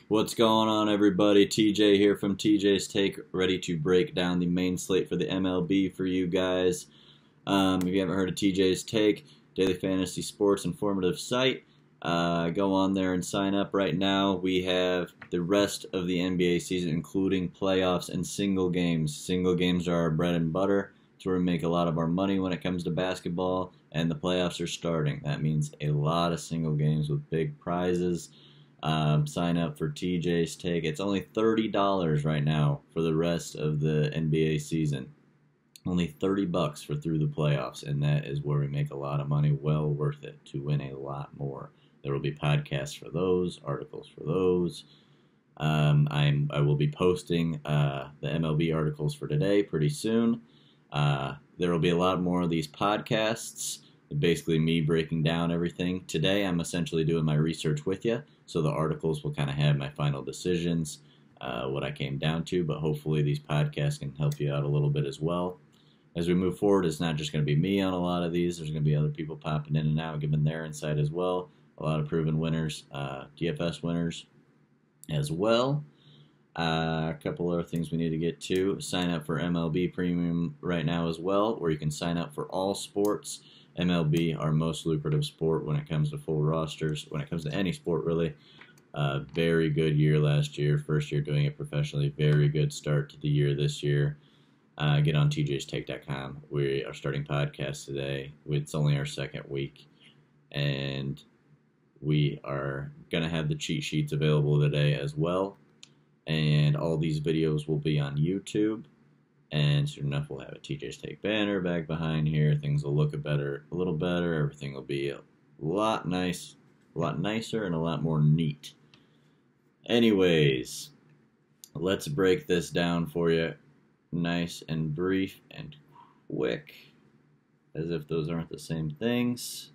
What's going on, everybody? TJ here from TJ's Take, ready to break down the main slate for the MLB for you guys. If you haven't heard of TJ's Take, daily fantasy sports informative site, go on there and sign up right now. We have the rest of the NBA season, including playoffs and single games. Single games are our bread and butter. It's where we make a lot of our money when it comes to basketball, and the playoffs are starting. That means a lot of single games with big prizes. Sign up for TJ's Take. It's only $30 right now for the rest of the NBA season. Only $30 for through the playoffs, and that is where we make a lot of money. Well worth it to win a lot more. There will be podcasts for those, articles for those. I will be posting the MLB articles for today pretty soon. There will be a lot more of these podcasts. Basically me breaking down everything. Today I'm essentially doing my research with you, so the articles will kind of have my final decisions, what I came down to, but hopefully these podcasts can help you out a little bit as well. As we move forward, it's not just going to be me on a lot of these. There's going to be other people popping in and out, giving their insight as well. A lot of proven winners, DFS winners as well. A couple other things we need to get to. Sign up for MLB Premium right now as well, where you can sign up for all sports. MLB, our most lucrative sport when it comes to full rosters, when it comes to any sport really. Very good year last year, first year doing it professionally. Very good start to the year this year. Get on TJsTAKE.com. We are starting podcasts today. It's only our second week, and we are going to have the cheat sheets available today as well. And all these videos will be on YouTube. And soon enough, we'll have a TJ's Take banner back behind here. Things will look a little better. Everything will be a lot nicer, and a lot more neat. Anyways, let's break this down for you, nice and brief and quick, as if those aren't the same things.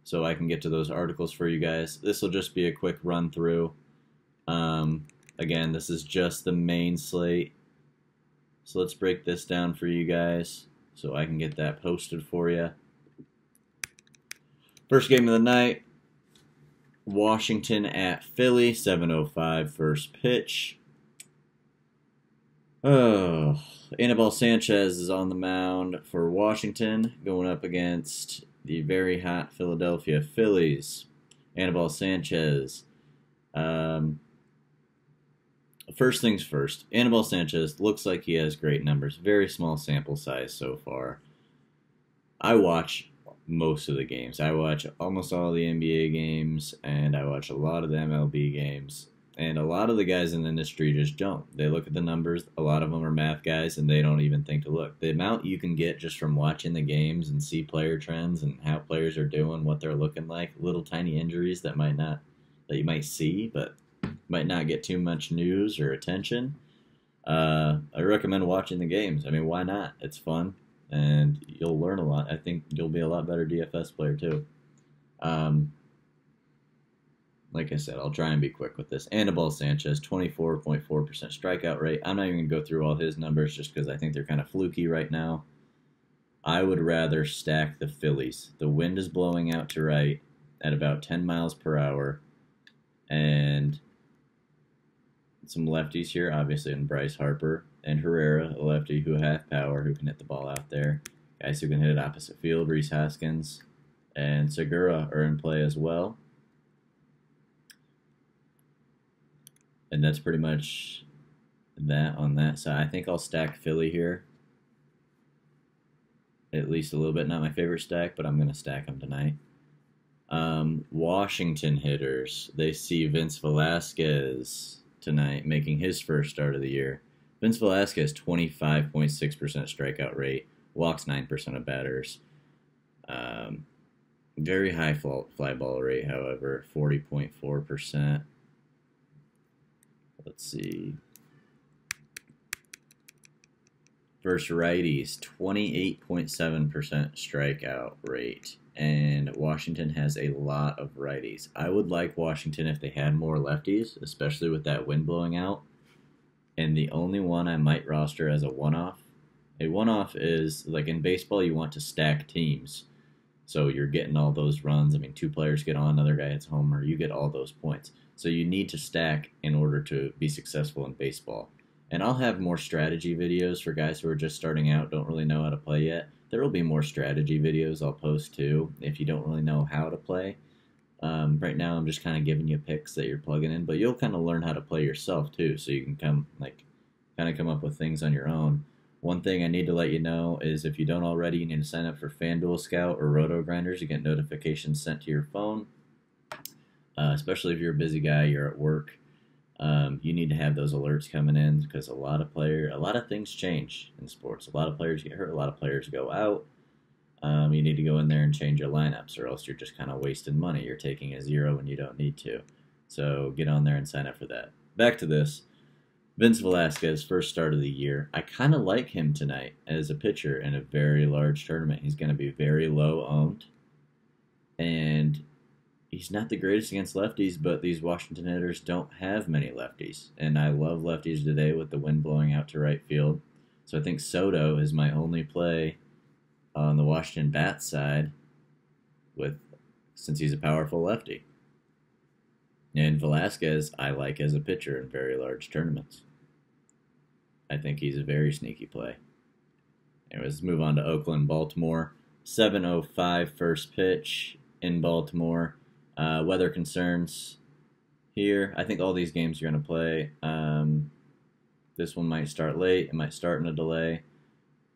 So I can get to those articles for you guys. This will just be a quick run through. Again, this is just the main slate. So let's break this down for you guys so I can get that posted for you. First game of the night, Washington at Philly, 7:05 first pitch. Anibal Sanchez is on the mound for Washington, going up against the very hot Philadelphia Phillies. Anibal Sanchez. First things first, Anibal Sanchez looks like he has great numbers. Very small sample size so far. I watch most of the games. I watch almost all the NBA games, and I watch a lot of the MLB games. And a lot of the guys in the industry just don't. They look at the numbers. A lot of them are math guys, and they don't even think to look. The amount you can get just from watching the games and see player trends and how players are doing, what they're looking like, little tiny injuries that you might see, but might not get too much news or attention. I recommend watching the games. I mean, why not? It's fun, and you'll learn a lot. I think you'll be a lot better DFS player, too. Like I said, I'll try and be quick with this. Anibal Sanchez, 24.4% strikeout rate. I'm not even going to go through all his numbers just because I think they're kind of fluky right now. I would rather stack the Phillies. The wind is blowing out to right at about 10 miles per hour, and some lefties here, obviously, in Bryce Harper and Herrera, a lefty who have power, who can hit the ball out there. Guys who can hit it opposite field, Rhys Hoskins and Segura are in play as well. And that's pretty much that on that side. I think I'll stack Philly here. At least a little bit. Not my favorite stack, but I'm going to stack them tonight. Washington hitters. They see Vince Velasquez tonight, making his first start of the year. Vince Velasquez, 25.6% strikeout rate, walks 9% of batters. Very high fly ball rate, however, 40.4%. Let's see. Versus righties, 28.7% strikeout rate. And Washington has a lot of righties. I would like Washington if they had more lefties, especially with that wind blowing out. And the only one I might roster as a one-off is, like in baseball, you want to stack teams. So you're getting all those runs. I mean, 2 players get on, another guy hits a homer, you get all those points. So you need to stack in order to be successful in baseball. And I'll have more strategy videos for guys who are just starting out, don't really know how to play yet. There will be more strategy videos I'll post too if you don't really know how to play. Right now I'm just kind of giving you picks that you're plugging in, but you'll kind of learn how to play yourself too, so you can kind of come up with things on your own. One thing I need to let you know is if you don't already, you need to sign up for FanDuel Scout or Roto Grinders. You get notifications sent to your phone, especially if you're a busy guy, you're at work. You need to have those alerts coming in because a lot of things change in sports. A lot of players get hurt, a lot of players go out. You need to go in there and change your lineups, or else you're just kind of wasting money. You're taking a 0 when you don't need to. So get on there and sign up for that. Back to this. Vince Velasquez, first start of the year. I kind of like him tonight as a pitcher in a very large tournament. He's going to be very low owned. And he's not the greatest against lefties, but these Washington hitters don't have many lefties. And I love lefties today with the wind blowing out to right field. So I think Soto is my only play on the Washington bat side since he's a powerful lefty. And Velasquez, I like as a pitcher in very large tournaments. I think he's a very sneaky play. Anyways, let's move on to Oakland, Baltimore. 7:05 first pitch in Baltimore. Weather concerns here. I think all these games are going to play. This one might start late. It might start in a delay.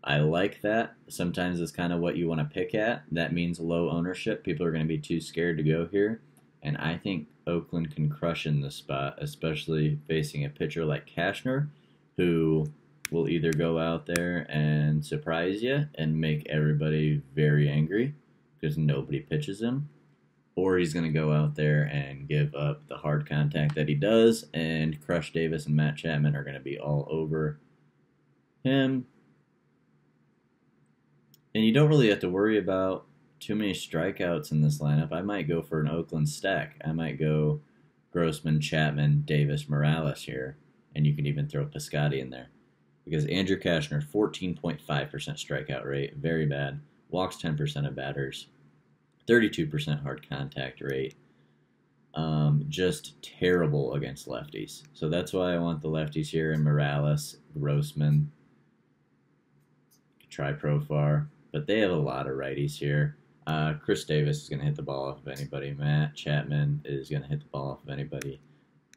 I like that. Sometimes it's kind of what you want to pick at. That means low ownership. People are going to be too scared to go here. And I think Oakland can crush in this spot, especially facing a pitcher like Cashner, who will either go out there and surprise you and make everybody very angry because nobody pitches him, or he's going to go out there and give up the hard contact that he does, and Crush Davis and Matt Chapman are going to be all over him. And you don't really have to worry about too many strikeouts in this lineup. I might go for an Oakland stack. I might go Grossman, Chapman, Davis, Morales here, and you can even throw Piscotty in there. Because Andrew Cashner, 14.5% strikeout rate, very bad. Walks 10% of batters, 32% hard contact rate. Just terrible against lefties. So that's why I want the lefties here in Morales, Grossman. Try Profar, but they have a lot of righties here. Chris Davis is going to hit the ball off of anybody. Matt Chapman is going to hit the ball off of anybody.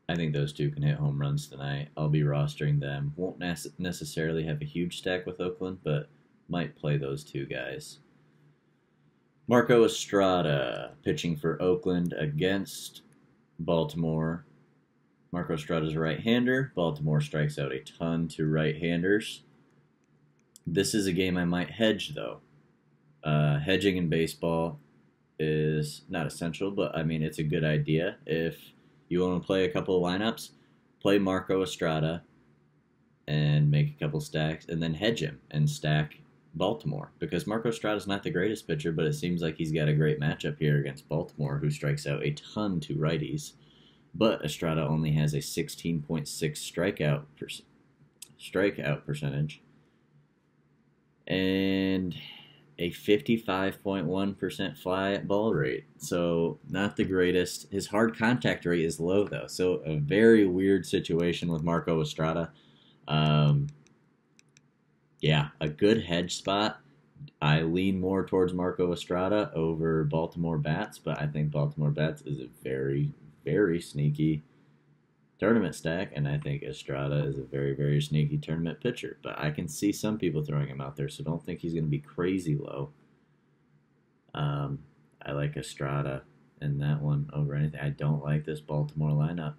I think those two can hit home runs tonight. I'll be rostering them. Won't necessarily have a huge stack with Oakland, but might play those two guys. Marco Estrada pitching for Oakland against Baltimore. Marco Estrada's a right-hander. Baltimore strikes out a ton to right-handers. This is a game I might hedge, though. Hedging in baseball is not essential, but I mean, it's a good idea. If you want to play a couple of lineups, play Marco Estrada and make a couple stacks, and then hedge him and stack Baltimore. Because Marco Estrada's not the greatest pitcher, but it seems like he's got a great matchup here against Baltimore, who strikes out a ton to righties. But Estrada only has a 16.6 strikeout percentage and a 55.1% fly at ball rate. So not the greatest. His hard contact rate is low, though. So a very weird situation with Marco Estrada. Yeah, a good hedge spot. I lean more towards Marco Estrada over Baltimore bats, but I think Baltimore bats is a very, very sneaky tournament stack, and I think Estrada is a very, very sneaky tournament pitcher. But I can see some people throwing him out there, so don't think he's going to be crazy low. I like Estrada in that one over anything. I don't like this Baltimore lineup.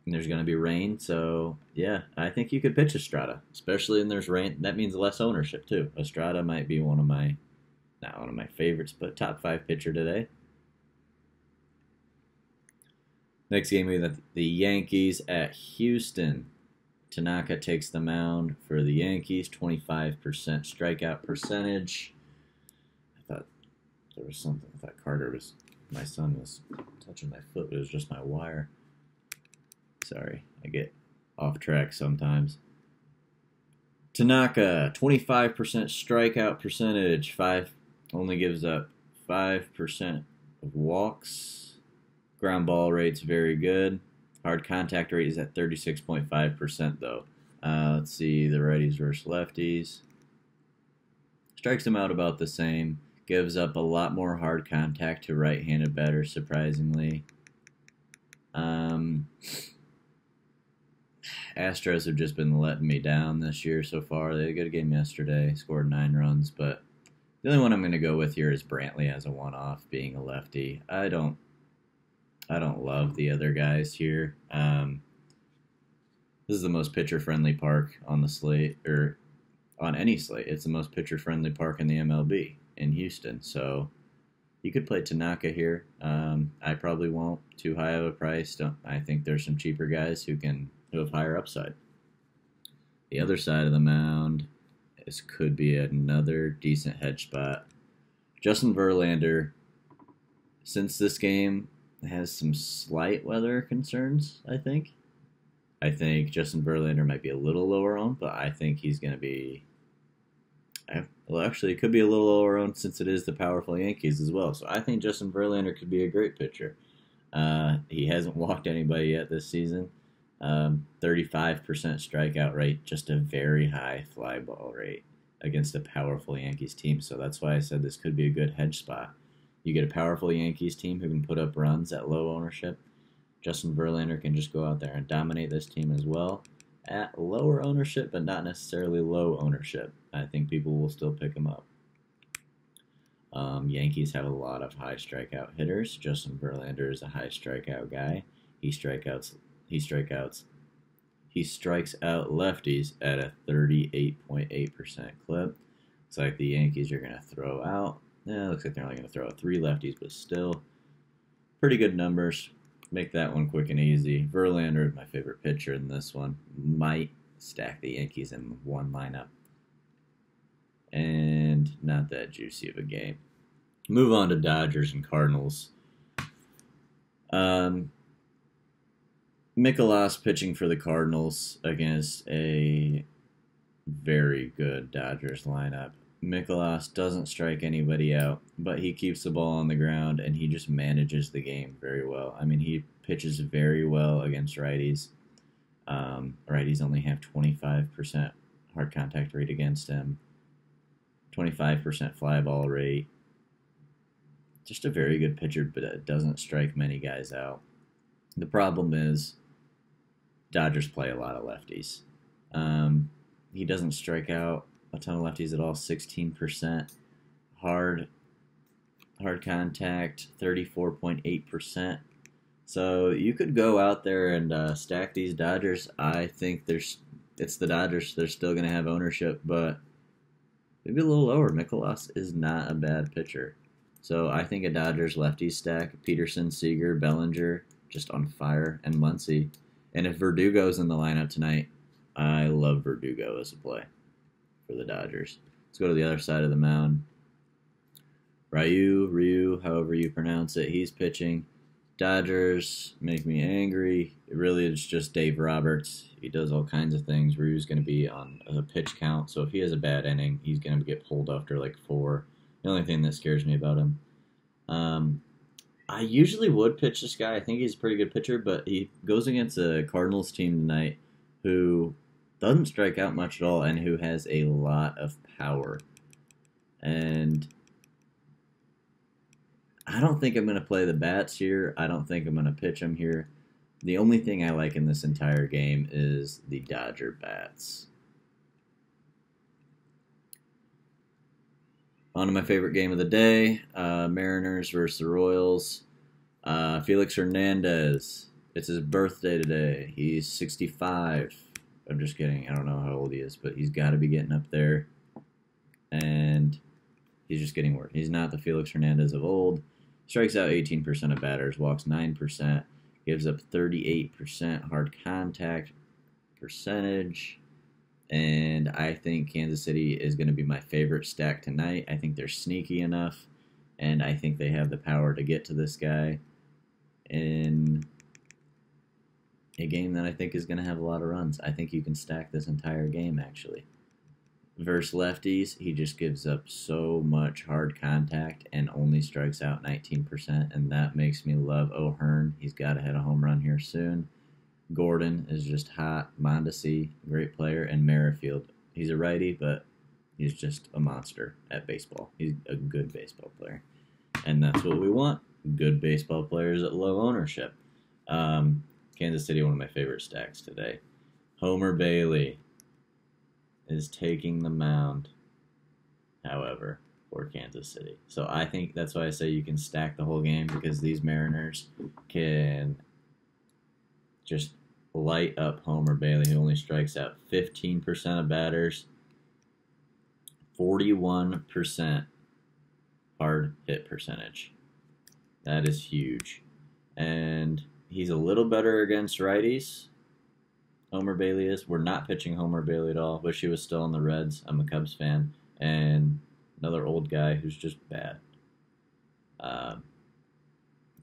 And there's going to be rain, so yeah, I think you could pitch Estrada, especially when there's rain. That means less ownership too. Estrada might be not one of my favorites, but top 5 pitcher today. Next game, we have the Yankees at Houston. Tanaka takes the mound for the Yankees, 25% strikeout percentage. I thought there was something. I thought my son was touching my foot, but it was just my wire. Sorry, I get off track sometimes. Tanaka, 25% strikeout percentage, only gives up 5% of walks. Ground ball rate's very good. Hard contact rate is at 36.5% though. Let's see the righties versus lefties. Strikes them out about the same. Gives up a lot more hard contact to right-handed batters, surprisingly. Astros have just been letting me down this year so far. They had a good game yesterday, scored 9 runs, but the only one I'm going to go with here is Brantley as a one-off, being a lefty. I don't love the other guys here. This is the most pitcher-friendly park on the slate, or on any slate. It's the most pitcher-friendly park in the MLB in Houston. So you could play Tanaka here. I probably won't. Too high of a price. I think there's some cheaper guys who have higher upside. The other side of the mound, this could be another decent hedge spot. Justin Verlander, since this game has some slight weather concerns, I think Justin Verlander might be a little lower owned, but I think he's going to be... Well, actually, it could be a little lower owned since it is the powerful Yankees as well. So I think Justin Verlander could be a great pitcher. He hasn't walked anybody yet this season. 35% strikeout rate, just a very high fly ball rate against a powerful Yankees team. So that's why I said this could be a good hedge spot. You get a powerful Yankees team who can put up runs at low ownership. Justin Verlander can just go out there and dominate this team as well at lower ownership, but not necessarily low ownership. I think people will still pick him up. Yankees have a lot of high strikeout hitters. Justin Verlander is a high strikeout guy. He strikes out lefties at a 38.8% clip. Looks like the Yankees are going to throw out. Looks like they're only going to throw out 3 lefties, but still pretty good numbers. Make that one quick and easy. Verlander is my favorite pitcher in this one. Might stack the Yankees in one lineup. And not that juicy of a game. Move on to Dodgers and Cardinals. Mikolas pitching for the Cardinals against a very good Dodgers lineup. Mikolas doesn't strike anybody out, but he keeps the ball on the ground, and he just manages the game very well. I mean, he pitches very well against righties. Righties only have 25% hard contact rate against him, 25% fly ball rate. Just a very good pitcher, but it doesn't strike many guys out. The problem is Dodgers play a lot of lefties. He doesn't strike out a ton of lefties at all. 16% hard contact, 34.8%. So you could go out there and stack these Dodgers. I think it's the Dodgers. They're still going to have ownership, but maybe a little lower. Mikolas is not a bad pitcher. So I think a Dodgers lefty stack, Peterson, Seager, Bellinger, just on fire, and Muncy. And if Verdugo's in the lineup tonight, I love Verdugo as a play for the Dodgers. Let's go to the other side of the mound. Ryu, however you pronounce it, he's pitching. Dodgers make me angry. It really is just Dave Roberts. He does all kinds of things. Ryu's going to be on a pitch count, so if he has a bad inning, he's going to get pulled after like 4. The only thing that scares me about him. I usually would pitch this guy. I think he's a pretty good pitcher, but he goes against a Cardinals team tonight who doesn't strike out much at all and who has a lot of power. And I don't think I'm going to play the bats here. I don't think I'm going to pitch him here. The only thing I like in this entire game is the Dodger bats. On to my favorite game of the day, Mariners versus the Royals. Felix Hernandez, it's his birthday today. He's 65. I'm just kidding. I don't know how old he is, but he's got to be getting up there. And he's just getting worse. He's not the Felix Hernandez of old. Strikes out 18% of batters, walks 9%, gives up 38% hard contact percentage. And I think Kansas City is going to be my favorite stack tonight. I think they're sneaky enough, and I think they have the power to get to this guy in a game that I think is going to have a lot of runs. I think you can stack this entire game, actually. Versus lefties, he just gives up so much hard contact and only strikes out 19%, and that makes me love O'Hearn. He's got to hit a home run here soon. Gordon is just hot. Mondesi, great player. And Merrifield, he's a righty, but he's just a monster at baseball. He's a good baseball player. And that's what we want, good baseball players at low ownership. Kansas City, one of my favorite stacks today. Homer Bailey is taking the mound, however, for Kansas City. So I think that's why I say you can stack the whole game, because these Mariners can just light up Homer Bailey, who only strikes out 15% of batters, 41% hard hit percentage. That is huge. And he's a little better against righties. Homer Bailey is. We're not pitching Homer Bailey at all. Wish he was still in the Reds. I'm a Cubs fan. And another old guy who's just bad.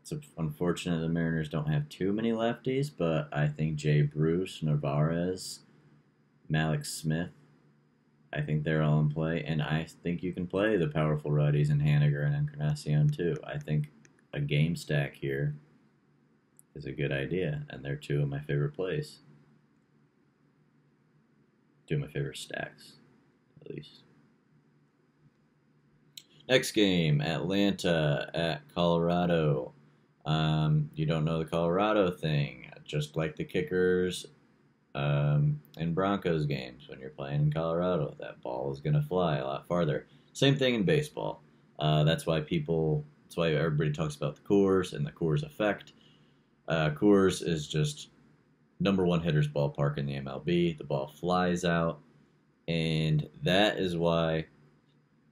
It's unfortunate the Mariners don't have too many lefties, but I think Jay Bruce, Narvaez, Malik Smith, I think they're all in play. And I think you can play the powerful righties in Haniger and Encarnacion too. I think a game stack here is a good idea, and they're two of my favorite plays. Two of my favorite stacks, at least. Next game, Atlanta at Colorado. You don't know the Colorado thing, just like the kickers in Broncos games. When you're playing in Colorado, that ball is going to fly a lot farther. Same thing in baseball. That's why everybody talks about the Coors and the Coors effect. Coors is just #1 hitter's ballpark in the MLB. The ball flies out, and that is why.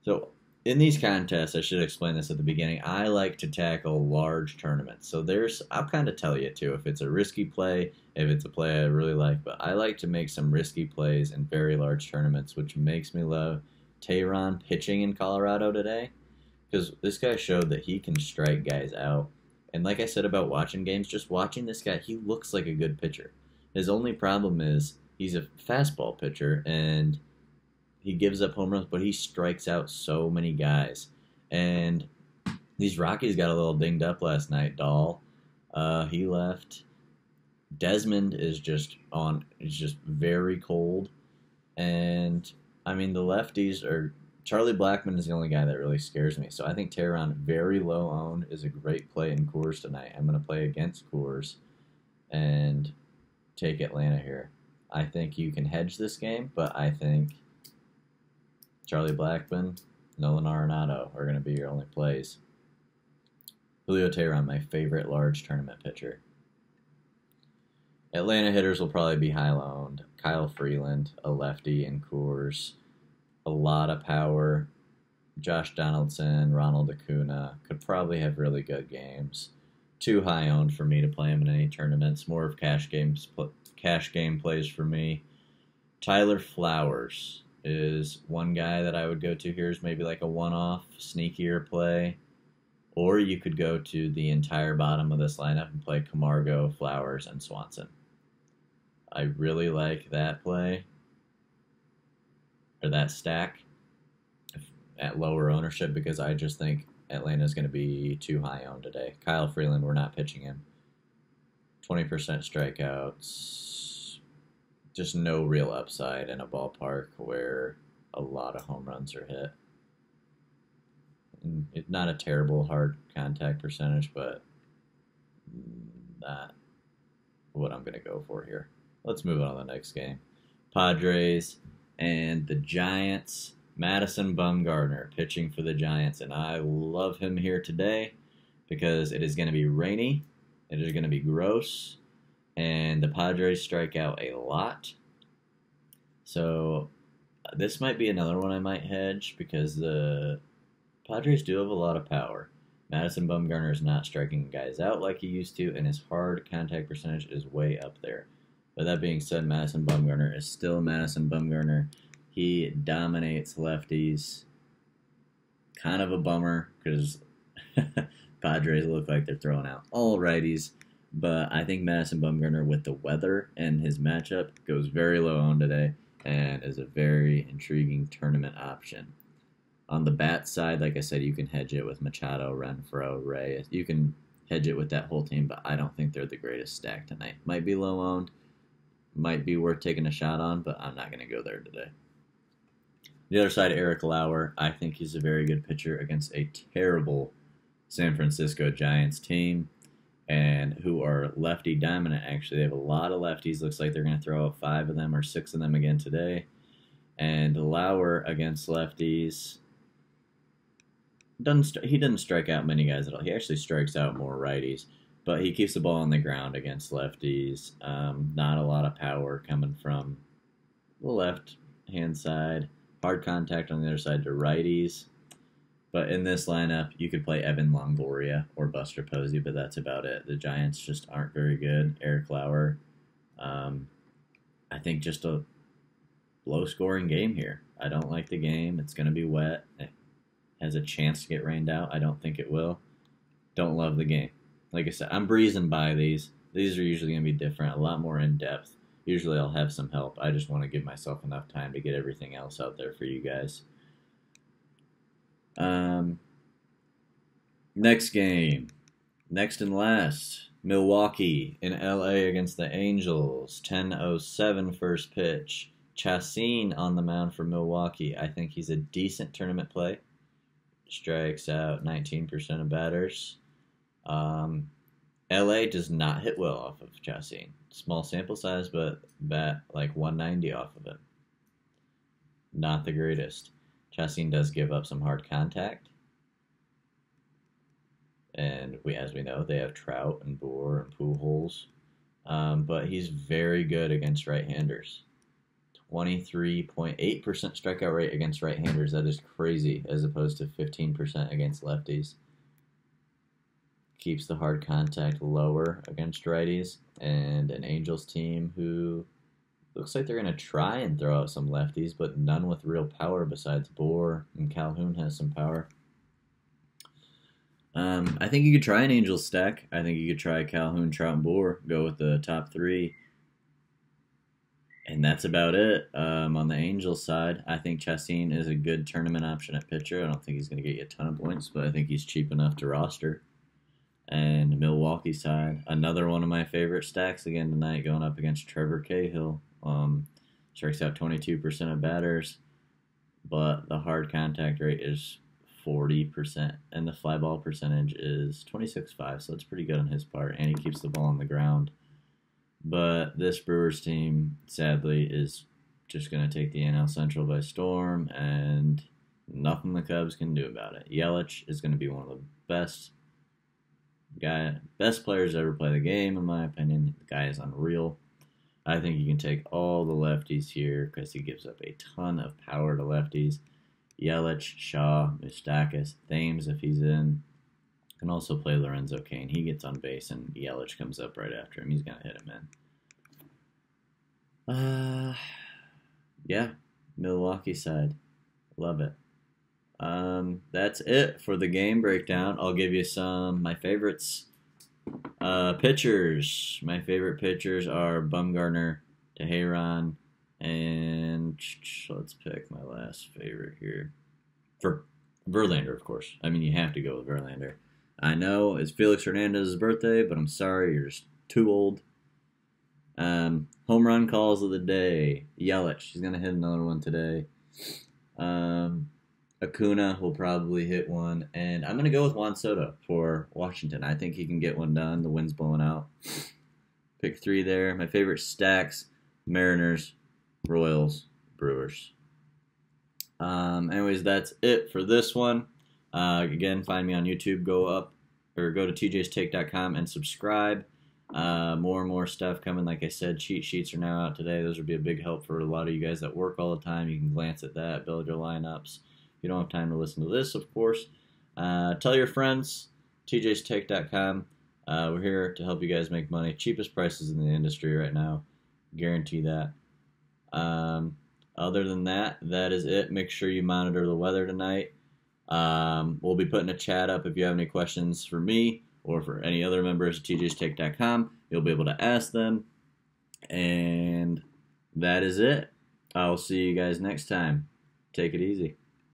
So in these contests, I should explain this at the beginning, I like to tackle large tournaments. So I'll kind of tell you too if it's a risky play, if it's a play I really like, but I like to make some risky plays in very large tournaments, which makes me love Tehran pitching in Colorado today, because this guy showed that he can strike guys out. And like I said about watching games, just watching this guy, he looks like a good pitcher. His only problem is he's a fastball pitcher, and he gives up home runs, but he strikes out so many guys. And these Rockies got a little dinged up last night. Dahl, he left. Desmond is just very cold. And, I mean, the lefties are... Charlie Blackmon is the only guy that really scares me. So I think Tehran, very low owned, is a great play in Coors tonight. I'm going to play against Coors and take Atlanta here. I think you can hedge this game, but I think Charlie Blackmon, Nolan Arenado are going to be your only plays. Julio Tehran, my favorite large tournament pitcher. Atlanta hitters will probably be high-low owned. Kyle Freeland, a lefty in Coors. A lot of power. Josh Donaldson, Ronald Acuna could probably have really good games. Too high owned for me to play him in any tournaments. More of cash game plays for me. Tyler Flowers is one guy that I would go to here, is maybe like a one-off, sneakier play. Or you could go to the entire bottom of this lineup and play Camargo, Flowers, and Swanson. I really like that play, or that stack, at lower ownership, because I just think Atlanta's going to be too high owned today. Kyle Freeland, we're not pitching him. 20% strikeouts. Just no real upside in a ballpark where a lot of home runs are hit. And it's not a terrible hard contact percentage, but not what I'm going to go for here. Let's move on to the next game. Padres and the Giants. Madison Bumgarner pitching for the Giants, and I love him here today because it is going to be rainy, it is going to be gross, and the Padres strike out a lot. So this might be another one I might hedge because the Padres do have a lot of power. Madison Bumgarner is not striking guys out like he used to, and his hard contact percentage is way up there. But that being said, Madison Bumgarner is still Madison Bumgarner. He dominates lefties. Kind of a bummer because Padres look like they're throwing out all righties. But I think Madison Bumgarner, with the weather and his matchup, goes very low on today. and is a very intriguing tournament option. On the bat side, like I said, you can hedge it with Machado, Renfroe, Ray. You can hedge it with that whole team, but I don't think they're the greatest stack tonight. Might be low owned, might be worth taking a shot on, but I'm not going to go there today. The other side, Eric Lauer. I think he's a very good pitcher against a terrible San Francisco Giants team, and who are lefty dominant, actually. They have a lot of lefties. Looks like they're going to throw out 5 of them or 6 of them again today. And Lauer against lefties, he doesn't strike out many guys at all. He actually strikes out more righties, but he keeps the ball on the ground against lefties. Not a lot of power coming from the left-hand side. Hard contact on the other side to righties. But in this lineup, you could play Evan Longoria or Buster Posey, but that's about it. The Giants just aren't very good. Eric Lauer, I think just a low-scoring game here. I don't like the game. It's going to be wet. It has a chance to get rained out. I don't think it will. Don't love the game. Like I said, I'm breezing by these. These are usually going to be different, a lot more in-depth. Usually I'll have some help. I just want to give myself enough time to get everything else out there for you guys. Next game. Next and last. Milwaukee in LA against the Angels. 10:07 first pitch. Chacin on the mound for Milwaukee. I think he's a decent tournament play. Strikes out 19% of batters. LA does not hit well off of Chacin. Small sample size, but bat like 190 off of it. Not the greatest. Chacin does give up some hard contact. And as we know, they have Trout and Boer and Pujols. But he's very good against right-handers. 23.8% strikeout rate against right-handers. That is crazy, as opposed to 15% against lefties. Keeps the hard contact lower against righties. And an Angels team who looks like they're going to try and throw out some lefties, but none with real power besides Boer, and Calhoun has some power. I think you could try an Angels stack. I think you could try Calhoun, Trout, and Boer. Go with the top 3. And that's about it. On the Angels side, I think Chacin is a good tournament option at pitcher. I don't think he's going to get you a ton of points, but I think he's cheap enough to roster. And Milwaukee side, another one of my favorite stacks again tonight, going up against Trevor Cahill. Strikes out 22% of batters, but the hard contact rate is 40%, and the fly ball percentage is 26.5, so it's pretty good on his part, and he keeps the ball on the ground. But this Brewers team, sadly, is just going to take the NL Central by storm, and nothing the Cubs can do about it. Yelich is going to be one of the best players to ever play the game, in my opinion. The guy is unreal. I think you can take all the lefties here because he gives up a ton of power to lefties. Yelich, Shaw, Moustakas, Thames if he's in. Can also play Lorenzo Cain. He gets on base and Yelich comes up right after him. He's going to hit him in. Yeah, Milwaukee side. Love it. That's it for the game breakdown. I'll give you my favorites. Pitchers. My favorite pitchers are Bumgarner, Teheran, and let's pick my last favorite here. For Verlander, of course. I mean, you have to go with Verlander. I know it's Felix Hernandez's birthday, but I'm sorry, you're just too old. Home run calls of the day. Yelich. He's going to hit another one today. Acuna will probably hit one. And I'm going to go with Juan Soto for Washington. I think he can get one done. The wind's blowing out. Pick 3 there. My favorite stacks, Mariners, Royals, Brewers. Anyways, that's it for this one. Again, find me on YouTube. Go to TJsTAKE.com and subscribe. More and more stuff coming. Like I said, cheat sheets are now out today. Those would be a big help for a lot of you guys that work all the time. You can glance at that, build your lineups. If you don't have time to listen to this, of course, tell your friends. TJsTAKE.com. We're here to help you guys make money. Cheapest prices in the industry right now. Guarantee that. Other than that, that is it. Make sure you monitor the weather tonight. We'll be putting a chat up if you have any questions for me or for any other members of TJsTAKE.com. You'll be able to ask them. And that is it. I'll see you guys next time. Take it easy.